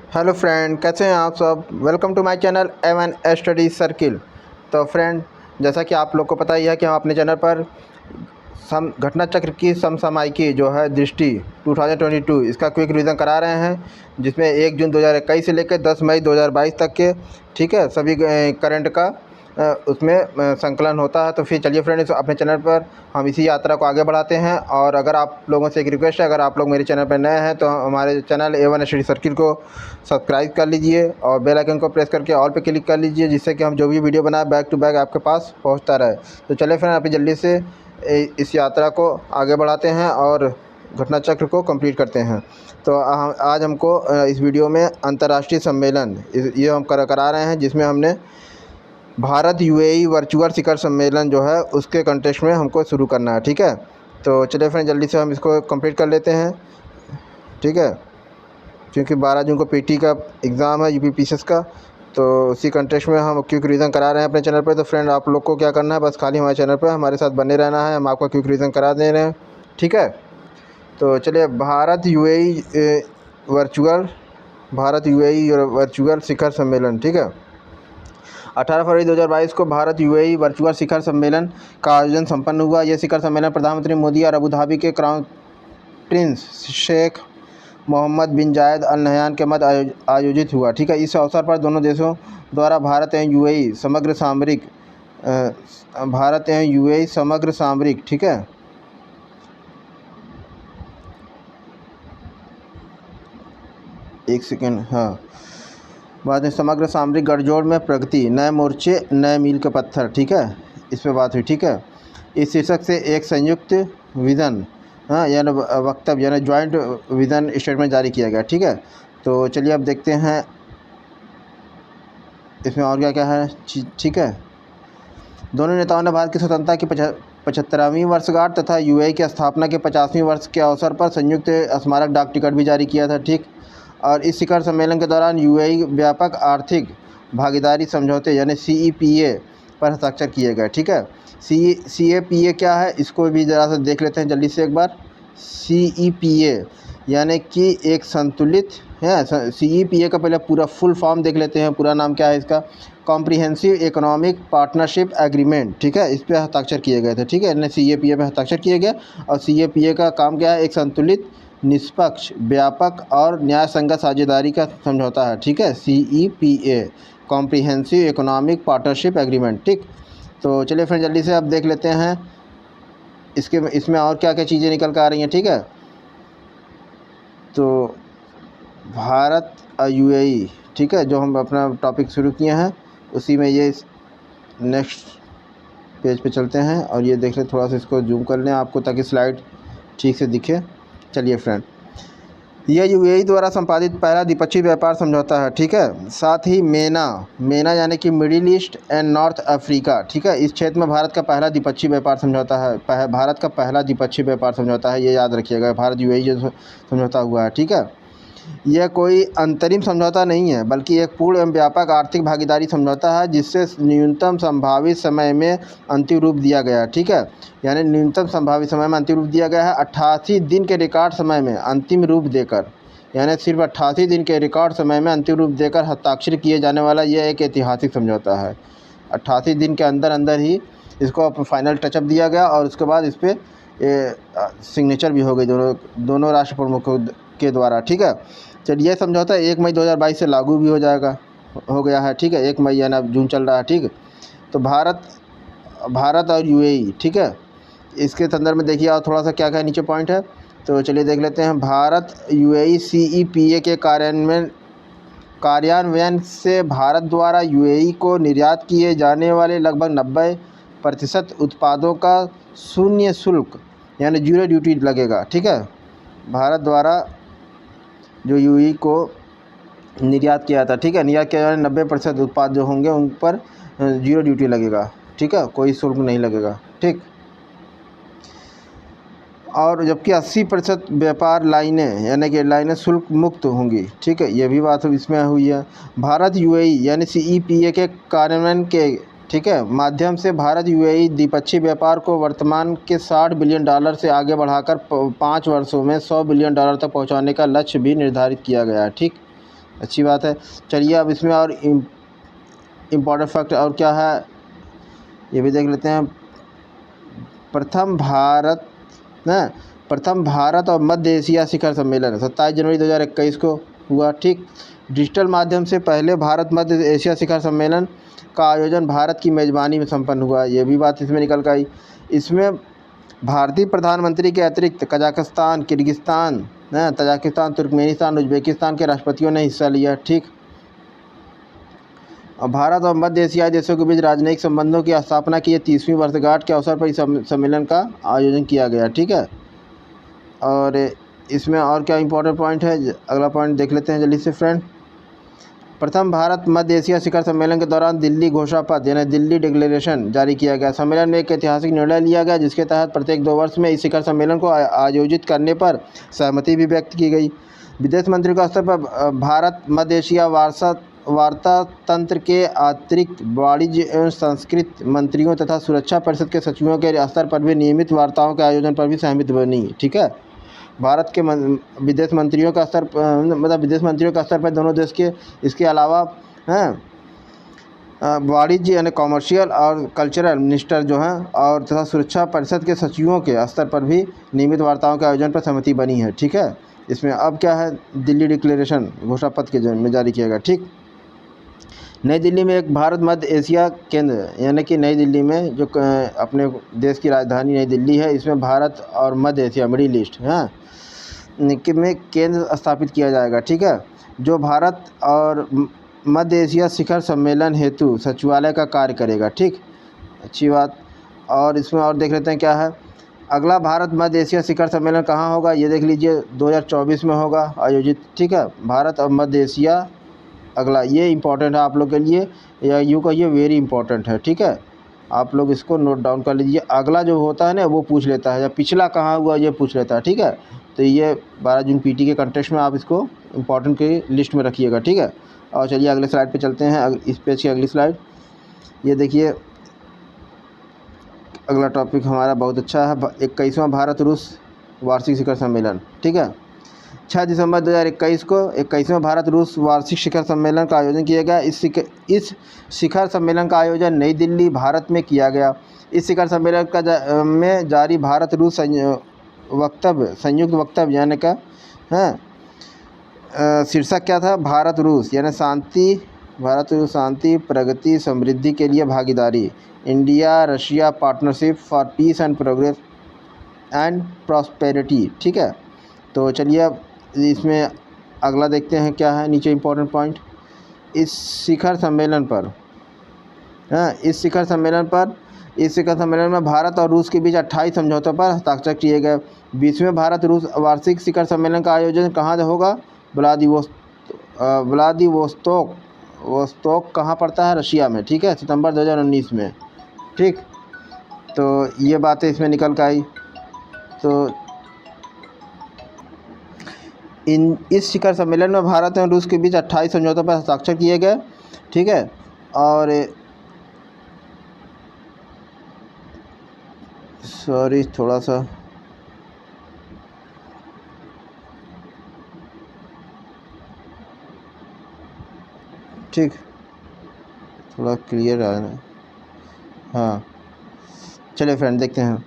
Hello friend, कैसे हैं आप सब। Welcome to my channel Avon study circle. तो फ्रेंड, जैसा कि आप लोग को पता ही है कि हम अपने चैनल पर सम घटना चक्र की समसामयिकी जो है दृष्टि 2022 इसका क्विक रिवीजन करा रहे हैं, जिसमें 1 जून 2021 से लेकर 10 मई 2022 तक के ठीक है सभी करंट का उसमें संकलन होता है। तो फिर चलिए फ्रेंड्स, अपने चैनल पर हम इसी यात्रा को आगे बढ़ाते हैं। और अगर आप लोगों से एक रिक्वेस्ट है, अगर आप लोग मेरे चैनल पर नए हैं तो हमारे चैनल एवन स्टडी सर्किल को सब्सक्राइब कर लीजिए और बेल आइकन को प्रेस करके ऑल पे क्लिक कर लीजिए, जिससे कि हम जो भी वीडियो बनाए बैक टू बैक आपके पास पहुंचता रहे। तो चलिए फ्रेंड, आप जल्दी से इस यात्रा को आगे बढ़ाते हैं और घटना चक्र को कंप्लीट करते हैं। तो आज हमको इस वीडियो में अंतर्राष्ट्रीय सम्मेलन ये हम करा रहे हैं, जिसमें हमने भारत यूएई वर्चुअल शिखर सम्मेलन जो है उसके कंटेक्स्ट में हमको शुरू करना है। ठीक है, तो चलिए फ्रेंड जल्दी से हम इसको कंप्लीट कर लेते हैं। ठीक है, क्योंकि 12 जून को पीटी का एग्ज़ाम है यूपीपीसीएस का, तो उसी कंटेक्स्ट में हम क्विक रिवीजन करा रहे हैं अपने चैनल पर। तो फ्रेंड, आप लोग को क्या करना है, बस खाली हमारे चैनल पर हमारे साथ बने रहना है, हम आपका क्विक रिवीजन करा दे रहे हैं। ठीक है, तो चलिए भारत यूएई वर्चुअल शिखर सम्मेलन। ठीक है, 18 फरवरी 2022 को भारत यूएई वर्चुअल शिखर सम्मेलन का आयोजन संपन्न हुआ। यह शिखर सम्मेलन प्रधानमंत्री मोदी और अबू धाबी के क्राउन प्रिंस शेख मोहम्मद बिन जायद अल नहयान के मध्य आयोजित हुआ। ठीक है, इस अवसर पर दोनों देशों द्वारा भारत एवं यूएई समग्र सामरिक ठीक है एक सेकेंड हाँ बात है समग्र सामरिक गठजोड़ में प्रगति, नए मोर्चे नए मील के पत्थर। ठीक है, इस पर बात हुई। ठीक है, इस शीर्षक से एक संयुक्त विज़न यानी वक्तव्य यानी जॉइंट विज़न स्टेटमेंट जारी किया गया। ठीक है, तो चलिए अब देखते हैं इसमें और क्या क्या है। ठीक है, दोनों नेताओं ने भारत की स्वतंत्रता की 75वीं वर्षगांठ तथा यूएई की स्थापना के 50वें वर्ष के अवसर पर संयुक्त स्मारक डाक टिकट भी जारी किया था। ठीक, और इस शिखर सम्मेलन के दौरान यूएई व्यापक आर्थिक भागीदारी समझौते यानी CEPA पर हस्ताक्षर किए गए। ठीक है, CEPA क्या है, इसको भी ज़रा सा देख लेते हैं जल्दी से एक बार। CEPA यानी कि एक संतुलित है। CEPA का पहले पूरा फुल फॉर्म देख लेते हैं, पूरा नाम क्या है इसका। Comprehensive economic partnership agreement. ठीक है, इस पर हस्ताक्षर किए गए थे। ठीक है, यानी CEPA पे हस्ताक्षर किए गए। और CEPA का काम क्या है, एक संतुलित निष्पक्ष व्यापक और न्याय संगत साझेदारी का समझौता है। ठीक है, CEPA comprehensive economic partnership agreement. ठीक, तो चलिए फिर जल्दी से अब देख लेते हैं इसमें और क्या क्या चीज़ें निकल कर आ रही हैं। ठीक है, तो भारत और यूएई ठीक है, जो हम अपना टॉपिक शुरू किए हैं उसी में ये नेक्स्ट पेज पे चलते हैं और ये देख लें, थोड़ा सा इसको जूम कर लें आपको ताकि स्लाइड ठीक से दिखे। चलिए फ्रेंड, यह यूएई द्वारा संपादित पहला द्विपक्षीय व्यापार समझौता है। ठीक है, साथ ही मेना यानी कि middle east and north Africa. ठीक है, इस क्षेत्र में भारत का पहला द्विपक्षीय व्यापार समझौता है। भारत का पहला द्विपक्षीय व्यापार समझौता है, ये याद रखिएगा, भारत यूएई जो समझौता हुआ है। ठीक है, यह कोई अंतरिम समझौता नहीं है, बल्कि एक पूर्ण एवं व्यापक आर्थिक भागीदारी समझौता है, जिससे न्यूनतम संभावित समय में अंतिम रूप दिया गया है। ठीक है, यानी न्यूनतम संभावित समय में अंतिम रूप दिया गया है 88 दिन के रिकॉर्ड समय में अंतिम रूप देकर, यानी सिर्फ 88 दिन के रिकॉर्ड समय में अंतिम रूप देकर हस्ताक्षर किए जाने वाला यह एक ऐतिहासिक समझौता है। 88 दिन के अंदर अंदर ही इसको फाइनल टचअप दिया गया और उसके बाद इस पर सिग्नेचर भी हो गई दोनों राष्ट्र प्रमुखों के द्वारा। ठीक है, चलिए, यह समझौता 1 मई 2022 से लागू भी हो गया है। ठीक है, 1 मई यानी अब जून चल रहा है। ठीक, तो भारत और यूएई ठीक है, इसके संदर्भ में देखिए और थोड़ा सा क्या क्या नीचे पॉइंट है, तो चलिए देख लेते हैं। भारत यूएई CEPA के कार्यान्वयन से भारत द्वारा यूएई को निर्यात किए जाने वाले लगभग 90% उत्पादों का शून्य शुल्क यानी जीरो ड्यूटी लगेगा। ठीक है, भारत द्वारा जो यूएई को निर्यात किया था, ठीक है, निर्यात किया जाने 90% उत्पाद जो होंगे उन पर जीरो ड्यूटी लगेगा। ठीक है, कोई शुल्क नहीं लगेगा। ठीक, और जबकि 80% व्यापार लाइनें यानी कि लाइनें शुल्क मुक्त होंगी। ठीक है, ये भी बात इसमें हुई है। भारत यूएई यानी CEPA के कार्यान्वयन के ठीक है माध्यम से भारत यूएई द्विपक्षीय व्यापार को वर्तमान के $60 बिलियन से आगे बढ़ाकर 5 वर्षों में $100 बिलियन तक पहुंचाने का लक्ष्य भी निर्धारित किया गया है। ठीक, अच्छी बात है। चलिए अब इसमें और इम्पोर्टेंट फैक्ट और क्या है ये भी देख लेते हैं। प्रथम भारत ना प्रथम भारत और मध्य एशिया शिखर सम्मेलन 27 जनवरी 2021 को हुआ। ठीक, डिजिटल माध्यम से पहले भारत मध्य एशिया शिखर सम्मेलन का आयोजन भारत की मेज़बानी में संपन्न हुआ। ये भी बात इसमें निकल कर आई। इसमें भारतीय प्रधानमंत्री के अतिरिक्त Kazakhstan, Kyrgyzstan, Tajikistan, Turkmenistan, Uzbekistan के राष्ट्रपतियों ने हिस्सा लिया। ठीक, और भारत और मध्य एशियाई देशों के बीच राजनयिक संबंधों की स्थापना की 30वीं वर्षगांठ के अवसर पर इस सम्मेलन का आयोजन किया गया। ठीक है, और इसमें और क्या इंपॉर्टेंट पॉइंट है, अगला पॉइंट देख लेते हैं जल्दी से फ्रेंड। प्रथम भारत मध्य एशिया शिखर सम्मेलन के दौरान दिल्ली घोषणापत्र यानी दिल्ली डिक्लेरेशन जारी किया गया। सम्मेलन में एक ऐतिहासिक निर्णय लिया गया जिसके तहत प्रत्येक 2 वर्ष में इस शिखर सम्मेलन को आयोजित करने पर सहमति भी व्यक्त की गई। विदेश मंत्रियों के स्तर पर भारत मध्य एशिया वार्ता तंत्र के अतिरिक्त वाणिज्य एवं संस्कृति मंत्रियों तथा सुरक्षा परिषद के सचिवों के स्तर पर भी नियमित वार्ताओं के आयोजन पर भी सहमति बनी। ठीक है, भारत के विदेश मंत्रियों का स्तर मतलब विदेश मंत्रियों का स्तर पर दोनों देश के, इसके अलावा हैं वाणिज्य यानी कॉमर्शियल और कल्चरल मिनिस्टर जो हैं और तथा सुरक्षा परिषद के सचिवों के स्तर पर भी नियमित वार्ताओं के आयोजन पर सहमति बनी है। ठीक है, इसमें अब क्या है, दिल्ली डिक्लेरेशन घोषणापत्र के में जारी किया गया। ठीक, नई दिल्ली में एक भारत मध्य एशिया केंद्र यानी कि नई दिल्ली में जो अपने देश की राजधानी नई दिल्ली है, इसमें भारत और मध्य एशिया मिडिल ईस्ट में केंद्र स्थापित किया जाएगा। ठीक है, जो भारत और मध्य एशिया शिखर सम्मेलन हेतु सचिवालय का कार्य करेगा। ठीक, अच्छी बात। और इसमें और देख लेते हैं क्या है, अगला भारत मध्य एशिया शिखर सम्मेलन कहाँ होगा ये देख लीजिए, 2024 में होगा आयोजित। ठीक है, भारत और मध्य एशिया अगला, ये इम्पोर्टेंट है आप लोग के लिए, या यूँ कहिए वेरी इंपॉर्टेंट है। ठीक है, आप लोग इसको नोट डाउन कर लीजिए। अगला जो होता है ना वो पूछ लेता है, या पिछला कहाँ हुआ ये पूछ लेता है। ठीक है, तो ये 12 जून पीटी के कंटेस्ट में आप इसको इम्पोर्टेंट की लिस्ट में रखिएगा। ठीक है, और चलिए अगले स्लाइड पे चलते हैं। इस पेज की अगली स्लाइड ये देखिए, अगला टॉपिक हमारा बहुत अच्छा है, 21वां भारत रूस वार्षिक शिखर सम्मेलन। ठीक है, 6 दिसंबर 2021 को 21वां भारत रूस वार्षिक शिखर सम्मेलन का आयोजन किया गया। इस शिखर सम्मेलन का आयोजन नई दिल्ली भारत में किया गया। इस शिखर सम्मेलन का में जारी भारत रूस संयुक्त वक्तव्य यानी का शीर्षक क्या था, भारत रूस शांति प्रगति समृद्धि के लिए भागीदारी, India Russia partnership for piece and progress and prosperity. ठीक है, तो चलिए अब इसमें अगला देखते हैं क्या है नीचे इम्पोर्टेंट पॉइंट। इस शिखर सम्मेलन में भारत और रूस के बीच 28 समझौतों पर हस्ताक्षर किए गए। 20वें भारत रूस वार्षिक शिखर सम्मेलन का आयोजन कहाँ होगा, व्लादिवोस्तोक कहाँ पड़ता है, रशिया में। ठीक है, सितंबर 2019 में। ठीक, तो ये बातें इसमें निकल कर आई। तो इस शिखर सम्मेलन में भारत और रूस के बीच 28 समझौतों पर हस्ताक्षर किए गए। ठीक है, और सॉरी थोड़ा सा ठीक थोड़ा क्लियर आ रहा है। हाँ, चलिए फ्रेंड देखते हैं।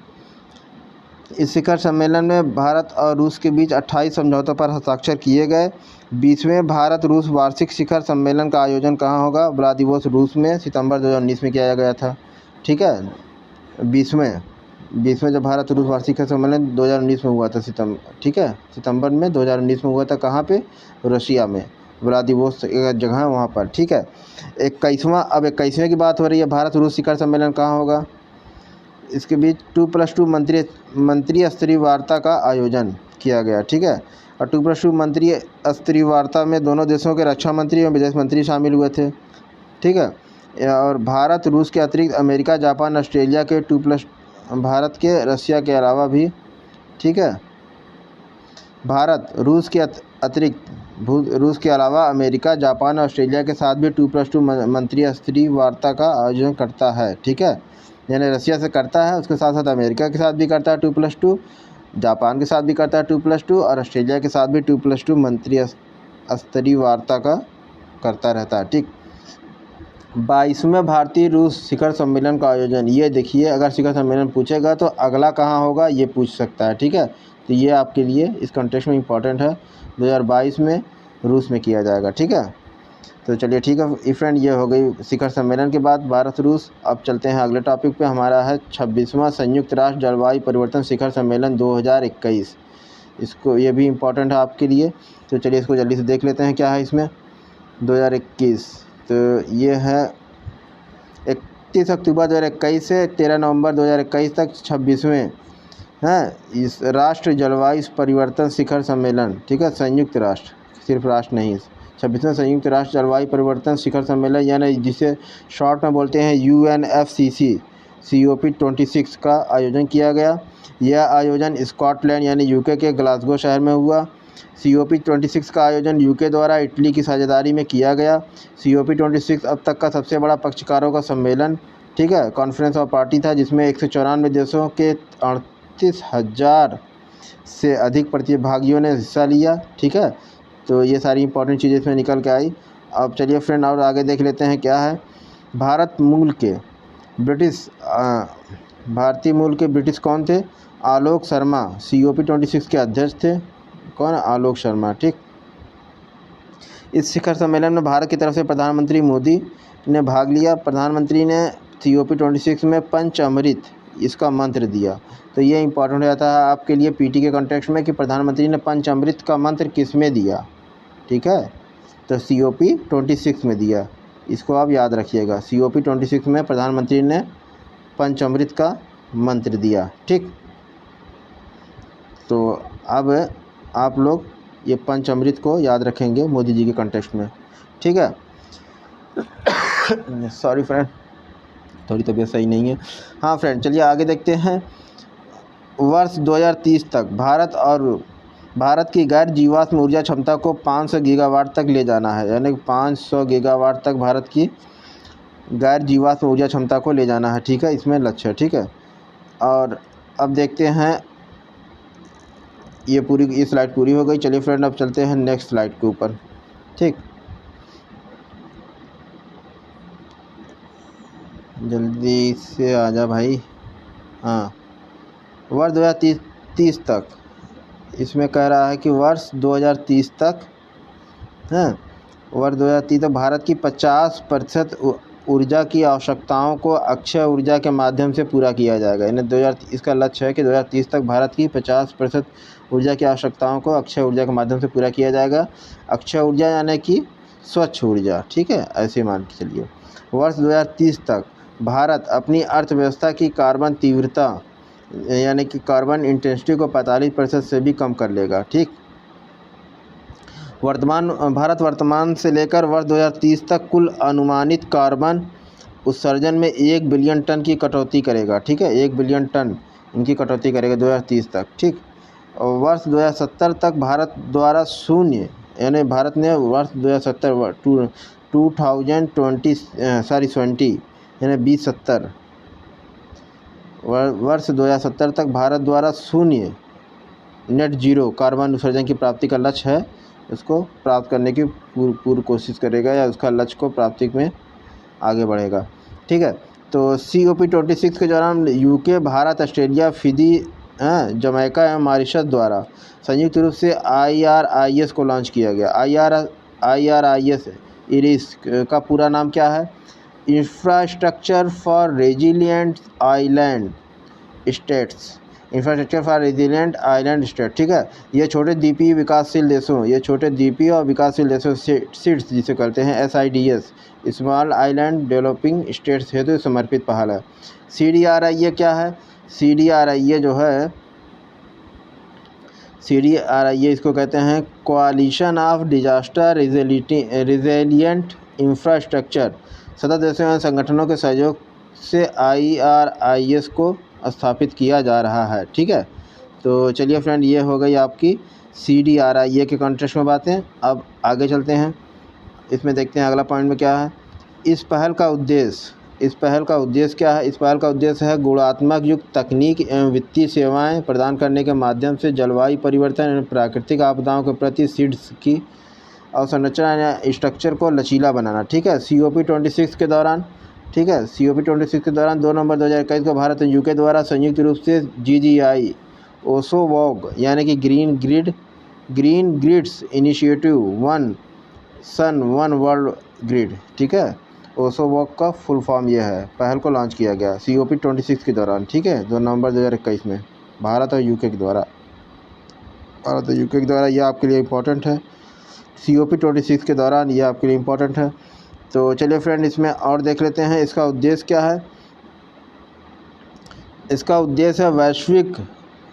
इस शिखर सम्मेलन में भारत और रूस के बीच 28 समझौतों पर हस्ताक्षर किए गए। 20वें भारत रूस वार्षिक शिखर सम्मेलन का आयोजन कहाँ होगा, व्लादिवोस्तोक रूस में, सितंबर 2019 में किया गया था। ठीक है, 20वें जब भारत रूस वार्षिक शिखर सम्मेलन 2019 में हुआ था ठीक है, सितंबर में 2019 में हुआ था। कहाँ पे, रशिया में, व्लादिवोस्तोक एक जगह है वहाँ पर। ठीक है, 21वें की बात हो रही है। भारत रूस शिखर सम्मेलन कहाँ होगा, इसके बीच 2+2 मंत्री स्तरीय वार्ता का आयोजन किया गया। ठीक है, और 2+2 मंत्री स्तरीय वार्ता में दोनों देशों के रक्षा मंत्री और विदेश मंत्री शामिल हुए थे। ठीक है, और भारत रूस के अतिरिक्त अमेरिका जापान ऑस्ट्रेलिया के भारत के रशिया के अलावा भी। ठीक है, भारत रूस के रूस के अलावा अमेरिका जापान और ऑस्ट्रेलिया के साथ भी 2+2 मंत्री स्तरीय वार्ता का आयोजन करता है। ठीक है, यानी रशिया से करता है, उसके साथ साथ अमेरिका के साथ भी करता है 2+2, जापान के साथ भी करता है 2+2 और ऑस्ट्रेलिया के साथ भी 2+2 मंत्री स्तरीय वार्ता का करता रहता है। ठीक, 22वें भारतीय रूस शिखर सम्मेलन का आयोजन, ये देखिए अगर शिखर सम्मेलन पूछेगा तो अगला कहाँ होगा ये पूछ सकता है। ठीक है, तो ये आपके लिए इस कॉन्टेक्स्ट में इम्पॉर्टेंट है, 2022 में रूस में किया जाएगा। ठीक है, तो चलिए ठीक है फ्रेंड, ये हो गई शिखर सम्मेलन के बाद भारत रूस। अब चलते हैं अगले टॉपिक पे, हमारा है 26वां संयुक्त राष्ट्र जलवायु परिवर्तन शिखर सम्मेलन 2021। इसको ये भी इम्पॉर्टेंट है आपके लिए, तो चलिए इसको जल्दी से देख लेते हैं क्या है इसमें। 2021 तो ये है 31 अक्टूबर 2021 से 13 नवंबर 2021 तक 26वें हैं इस राष्ट्र जलवायु परिवर्तन शिखर सम्मेलन। ठीक है, संयुक्त राष्ट्र, सिर्फ राष्ट्र नहीं, 26वें संयुक्त राष्ट्र जलवायु परिवर्तन शिखर सम्मेलन यानी जिसे शॉर्ट में बोलते हैं UNFCCC COP26 का आयोजन किया गया। यह आयोजन स्कॉटलैंड यानी यूके के ग्लासगो शहर में हुआ। COP26 का आयोजन यूके द्वारा इटली की साझेदारी में किया गया। COP26 अब तक का सबसे बड़ा पक्षकारों का सम्मेलन, ठीक है, कॉन्फ्रेंस ऑफ पार्टी था, जिसमें 194 देशों के 38,000 से अधिक प्रतिभागियों ने हिस्सा लिया। ठीक है, तो ये सारी इंपॉर्टेंट चीज़ें इसमें निकल के आई। अब चलिए फ्रेंड और आगे देख लेते हैं क्या है। भारतीय मूल के ब्रिटिश कौन थे? आलोक शर्मा COP26 के अध्यक्ष थे। कौन? आलोक शर्मा। ठीक, इस शिखर सम्मेलन में भारत की तरफ से प्रधानमंत्री मोदी ने भाग लिया। प्रधानमंत्री ने COP26 में पंच अमृत इसका मंत्र दिया। तो ये इंपॉर्टेंट हो जाता है आपके लिए पीटी के कॉन्टेक्स्ट में कि प्रधानमंत्री ने पंच अमृत का मंत्र किस में दिया। ठीक है, तो COP26 में दिया, इसको आप याद रखिएगा। COP26 में प्रधानमंत्री ने पंच अमृत का मंत्र दिया। ठीक, तो अब आप लोग ये पंच अमृत को याद रखेंगे मोदी जी के कॉन्टेक्स्ट में। ठीक है, सॉरी फ्रेंड, थोड़ी तबीयत सही नहीं है। हाँ फ्रेंड, चलिए आगे देखते हैं। वर्ष 2030 तक भारत की गैर जीवाश्म ऊर्जा क्षमता को 500 गीगावाट तक ले जाना है, यानी 500 गीगावाट तक भारत की गैर जीवाश्म ऊर्जा क्षमता को ले जाना है। ठीक है, इसमें लक्ष्य है। ठीक है, और अब देखते हैं ये स्लाइड पूरी हो गई। चलिए फ्रेंड, अब चलते हैं नेक्स्ट स्लाइड के ऊपर। ठीक, जल्दी से आ जा भाई। हाँ, वर्ष 2030 तक, इसमें कह रहा है कि वर्ष 2030 तक हैं, वर्ष 2030 तक भारत की 50% ऊर्जा की आवश्यकताओं को अक्षय ऊर्जा के माध्यम से पूरा किया जाएगा। यानी इसका लक्ष्य है कि 2030 तक भारत की 50% ऊर्जा की आवश्यकताओं को अक्षय ऊर्जा के माध्यम से पूरा किया जाएगा। अक्षय ऊर्जा यानी कि स्वच्छ ऊर्जा। ठीक है, ऐसे मान के चलिए। वर्ष 2030 तक भारत अपनी अर्थव्यवस्था की कार्बन तीव्रता यानी कि कार्बन इंटेंसिटी को 45% से भी कम कर लेगा। ठीक, भारत वर्तमान से लेकर वर्ष 2030 तक कुल अनुमानित कार्बन उत्सर्जन में 1 बिलियन टन की कटौती करेगा। ठीक है, 1 बिलियन टन इनकी कटौती करेगा 2030 तक। ठीक, और वर्ष 2070 तक भारत द्वारा शून्य, यानी भारत ने वर्ष 2070 2020 यानी 2070 वर्ष 2070 तक भारत द्वारा शून्य नेट जीरो कार्बन उत्सर्जन की प्राप्ति का लक्ष्य है। उसको प्राप्त करने की पूरी कोशिश करेगा या उसका लक्ष्य को प्राप्ति में आगे बढ़ेगा। ठीक है, तो COP26 के दौरान UK, Bharat, Australia, Fiji, Jamaica एवं मॉरिशस द्वारा संयुक्त रूप से IRIS को लॉन्च किया गया। IRIS इरिस का पूरा नाम क्या है? Infrastructure for resilient island states. Infrastructure for resilient island state. ठीक है, ये छोटे द्वीपीय विकासशील देशों सिड्स जिसे कहते हैं SIDS, small island developing states हेतु समर्पित पहल है। CDRIA क्या है? CDRIA जो है, CDRIA इसको कहते हैं कोalition ऑफ डिजास्टर रिजिलिएंट इंफ्रास्ट्रक्चर। सदस्य देशों एवं संगठनों के सहयोग से IRIS को स्थापित किया जा रहा है। ठीक है, तो चलिए फ्रेंड, ये हो गई आपकी CDRIA के कॉन्टेक्स्ट में बातें। अब आगे चलते हैं, इसमें देखते हैं अगला पॉइंट में क्या है। इस पहल का उद्देश्य क्या है? इस पहल का उद्देश्य है गुणात्मक युक्त तकनीक एवं वित्तीय सेवाएं प्रदान करने के माध्यम से जलवायु परिवर्तन एवं प्राकृतिक आपदाओं के प्रति सिड्स की और संरचना या स्ट्रक्चर को लचीला बनाना। ठीक है, COP26 के दौरान, ठीक है, COP26 के दौरान 2 नवंबर 2021 को भारत और यूके द्वारा संयुक्त रूप से GGI ओसोवॉग यानी कि ग्रीन ग्रिड्स इनिशिएटिव 1 सन 1 वर्ल्ड ग्रिड, ठीक है, ओसोवॉग का फुल फॉर्म ये है, पहल को लॉन्च किया गया COP26 के दौरान। ठीक है, 2 नवंबर 2021 में भारत और यूके के द्वारा, ये आपके लिए इम्पोर्टेंट है। COP26 के दौरान ये आपके लिए इम्पोर्टेंट है। तो चलिए फ्रेंड, इसमें और देख लेते हैं इसका उद्देश्य क्या है। इसका उद्देश्य है वैश्विक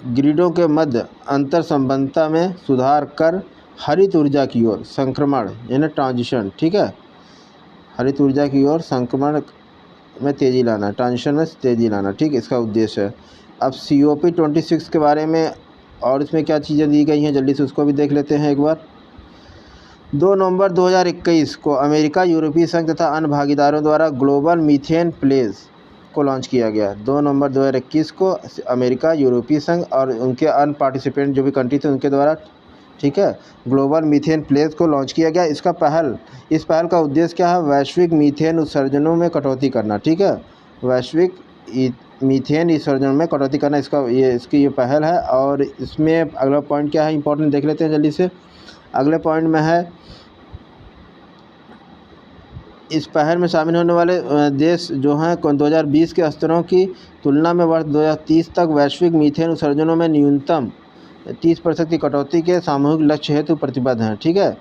ग्रिडों के मध्य अंतर संबंधता में सुधार कर हरित ऊर्जा की ओर संक्रमण यानी ट्रांजिशन, ठीक है, हरित ऊर्जा की ओर संक्रमण में तेज़ी लाना, ट्रांजिशन में तेज़ी लाना, ठीक, इसका उद्देश्य है। अब COP26 के बारे में और इसमें क्या चीज़ें दी गई हैं, जल्दी से उसको भी देख लेते हैं एक बार। 2 नवंबर 2021 को अमेरिका, यूरोपीय संघ तथा अन्य भागीदारों द्वारा ग्लोबल मीथेन प्लेज को लॉन्च किया गया। 2 नवंबर 2021 को अमेरिका, यूरोपीय संघ और उनके अन्य पार्टिसिपेंट जो भी कंट्री थे उनके द्वारा, ठीक है, ग्लोबल मीथेन प्लेज को लॉन्च किया गया। इस पहल का उद्देश्य क्या है, वैश्विक मीथेन उत्सर्जनों में कटौती करना, ठीक है, वैश्विक मीथेन उत्सर्जन में कटौती करना, इसकी ये पहल है। और इसमें अगला पॉइंट क्या है इंपॉर्टेंट, देख लेते हैं जल्दी से। अगले पॉइंट में है, इस पहल में शामिल होने वाले देश जो हैं 2020 के स्तरों की तुलना में वर्ष 2030 तक वैश्विक मीथेन उत्सर्जनों में न्यूनतम 30% की कटौती के सामूहिक लक्ष्य हेतु प्रतिबद्ध हैं, ठीक है,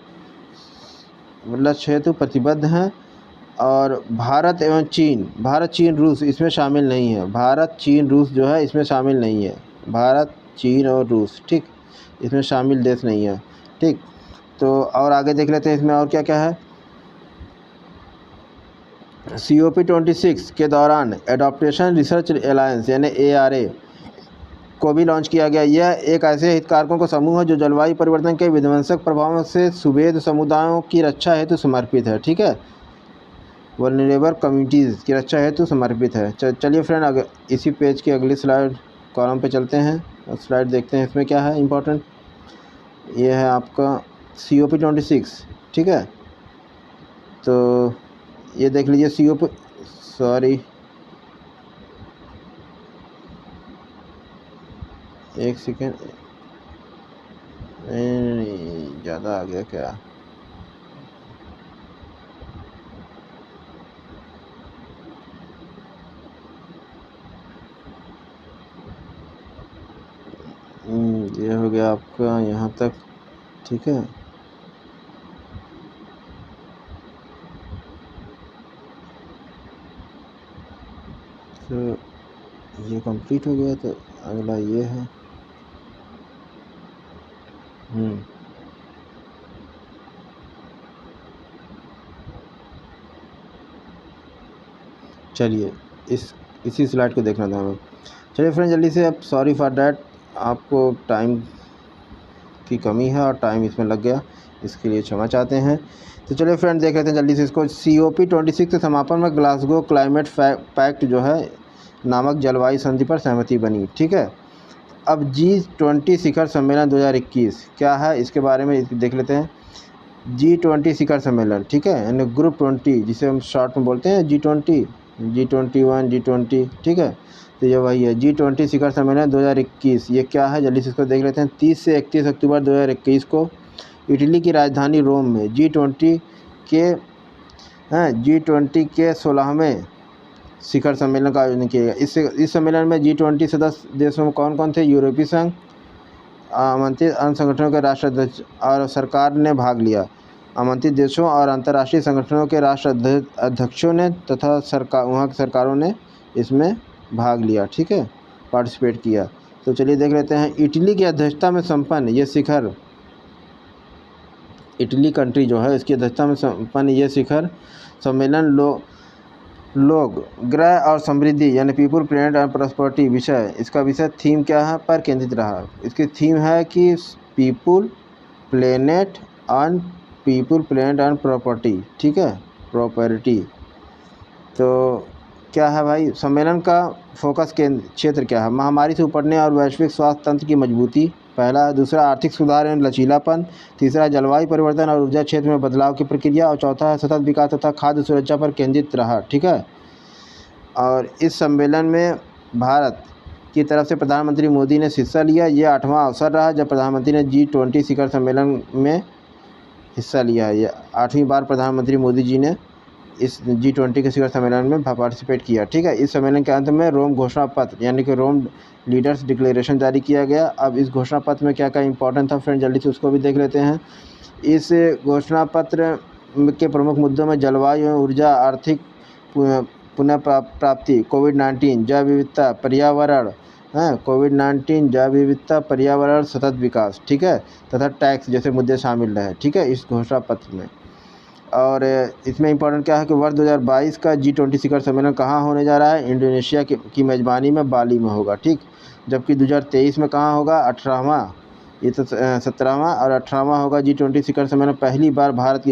लक्ष्य हेतु प्रतिबद्ध हैं। और भारत, चीन, रूस इसमें शामिल नहीं है। भारत, चीन, रूस जो है इसमें शामिल नहीं है। भारत, चीन और रूस, ठीक, इसमें शामिल देश नहीं है, ठीक। तो और आगे देख लेते हैं इसमें और क्या क्या है। COP26 के दौरान एडॉप्टेशन रिसर्च एलायंस यानी ARA को भी लॉन्च किया गया। यह एक ऐसे हितधारकों का समूह है जो जलवायु परिवर्तन के विध्वंसक प्रभावों से सुवेद समुदायों की रक्षा हेतु समर्पित है, ठीक है, वल्नरेबल कम्युनिटीज़ की रक्षा हेतु समर्पित है। चलिए फ्रेंड, इसी पेज की अगली स्लाइड कॉलम पे चलते हैं और स्लाइड देखते हैं इसमें क्या है इम्पोर्टेंट। ये है आपका COP26, ठीक है, तो ये देख लीजिए एक सेकेंड, ज़्यादा आ गया क्या, ये हो गया आपका यहाँ तक, ठीक है। तो ये कंप्लीट हो गया, तो अगला ये है। चलिए इसी स्लाइड को देखना था हमें। चलिए फ्रेंड जल्दी से, अब सॉरी फॉर डैट, आपको टाइम की कमी है और टाइम इसमें लग गया, इसके लिए क्षमा चाहते हैं। तो चलिए फ्रेंड देख लेते हैं जल्दी से इसको। COP26 के समापन में ग्लासगो क्लाइमेट पैक्ट जो है नामक जलवायु संधि पर सहमति बनी, ठीक है। अब G20 शिखर सम्मेलन 2021 क्या है, इसके बारे में देख लेते हैं। G20 शिखर सम्मेलन, ठीक है, यानी ग्रुप 20 जिसे हम शॉर्ट में बोलते हैं G20, G21, G20, ठीक है, तो ये वही है G20 शिखर सम्मेलन 2021। ये क्या है, जल्दी से इसको देख लेते हैं। 30 से 31 अक्टूबर 2021 को इटली की राजधानी रोम में G20 के 16वें शिखर सम्मेलन का आयोजन किया गया। इस सम्मेलन में G20 सदस्य देशों में कौन कौन थे, यूरोपीय संघ, आमंत्रित अन्य संगठनों के राष्ट्राध्यक्ष और सरकार ने भाग लिया। आमंत्रित देशों और अंतर्राष्ट्रीय संगठनों के राष्ट्र अध्यक्षों ने तथा वहाँ की सरकारों ने इसमें भाग लिया, ठीक है, पार्टिसिपेट किया। तो चलिए देख लेते हैं। इटली की अध्यक्षता में संपन्न ये शिखर, इटली कंट्री जो है इसकी अध्यक्षता में संपन्न ये शिखर सम्मेलन लोग, ग्रह और समृद्धि यानी पीपुल, प्लेनेट एंड प्रॉस्पेरिटी विषय, इसका विषय थीम क्या है पर केंद्रित रहा। इसकी थीम है कि पीपुल, प्लेनेट एंड प्रॉपर्टी, ठीक है, प्रॉपर्टी। तो क्या है भाई, सम्मेलन का फोकस के क्षेत्र क्या है, महामारी से उपटने और वैश्विक स्वास्थ्य तंत्र की मजबूती, पहला। दूसरा आर्थिक सुधार एवं लचीलापन। तीसरा जलवायु परिवर्तन और ऊर्जा क्षेत्र में बदलाव की प्रक्रिया। और चौथा है सतत विकास तथा खाद्य सुरक्षा पर केंद्रित रहा। ठीक है। और इस सम्मेलन में भारत की तरफ से प्रधानमंत्री मोदी ने हिस्सा लिया। ये 8वां अवसर रहा जब प्रधानमंत्री ने G20 शिखर सम्मेलन में हिस्सा लिया है। ये 8वीं बार प्रधानमंत्री मोदी जी ने इस G20 के शिखर सम्मेलन में पार्टिसिपेट किया। ठीक है। इस सम्मेलन के अंत में रोम घोषणा पत्र यानी कि रोम लीडर्स डिक्लेरेशन जारी किया गया। अब इस घोषणा पत्र में क्या क्या इंपॉर्टेंट था फ्रेंड, जल्दी से उसको भी देख लेते हैं। इस घोषणा पत्र के प्रमुख मुद्दों में जलवायु एवं ऊर्जा, आर्थिक पुनः प्राप्ति, कोविड-19, जैव विविधता, पर्यावरण, कोविड-19, जैव विविधता, पर्यावरण, सतत विकास, ठीक है, तथा टैक्स जैसे मुद्दे शामिल रहे। ठीक है, इस घोषणा पत्र में। और इसमें इम्पोर्टेंट क्या है कि वर्ष 2022 का G20 शिखर सम्मेलन कहाँ होने जा रहा है? इंडोनेशिया की मेज़बानी में बाली में होगा। ठीक, जबकि 2023 में कहाँ होगा? 18वां, ये तो 17वां और 18वां होगा G20 शिखर सम्मेलन। पहली बार भारत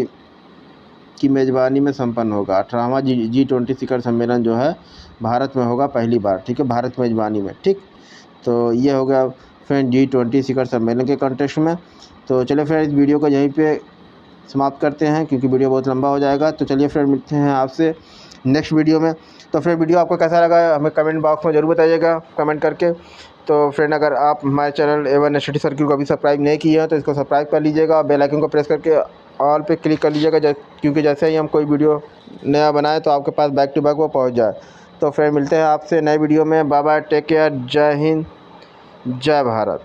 की मेज़बानी में संपन्न होगा। 18वां G20 शिखर सम्मेलन जो है भारत में होगा पहली बार। ठीक है, भारत मेज़बानी में। ठीक, तो ये हो गया फ्रेंड G20 शिखर सम्मेलन के कॉन्टेक्स्ट में। तो चलिए फ्रेंड, इस वीडियो को यहीं पे समाप्त करते हैं क्योंकि वीडियो बहुत लंबा हो जाएगा। तो चलिए फ्रेंड, मिलते हैं आपसे नेक्स्ट वीडियो में। तो फ्रेंड, वीडियो आपको कैसा लगा हमें कमेंट बॉक्स में ज़रूर बताइएगा कमेंट करके। तो फ्रेंड, अगर आप हमारे चैनल A1 स्टडी सर्किल को अभी सब्सक्राइब नहीं किए हैं तो इसको सब्सक्राइब कर लीजिएगा और बेल आइकन को प्रेस करके ऑल पे क्लिक कर लीजिएगा, क्योंकि जैसे ही हम कोई वीडियो नया बनाए तो आपके पास बैक टू बैक वो पहुँच जाए। तो फ्रेंड, मिलते हैं आपसे नए वीडियो में। बाय बाय, टेक केयर, जय हिंद, जय भारत।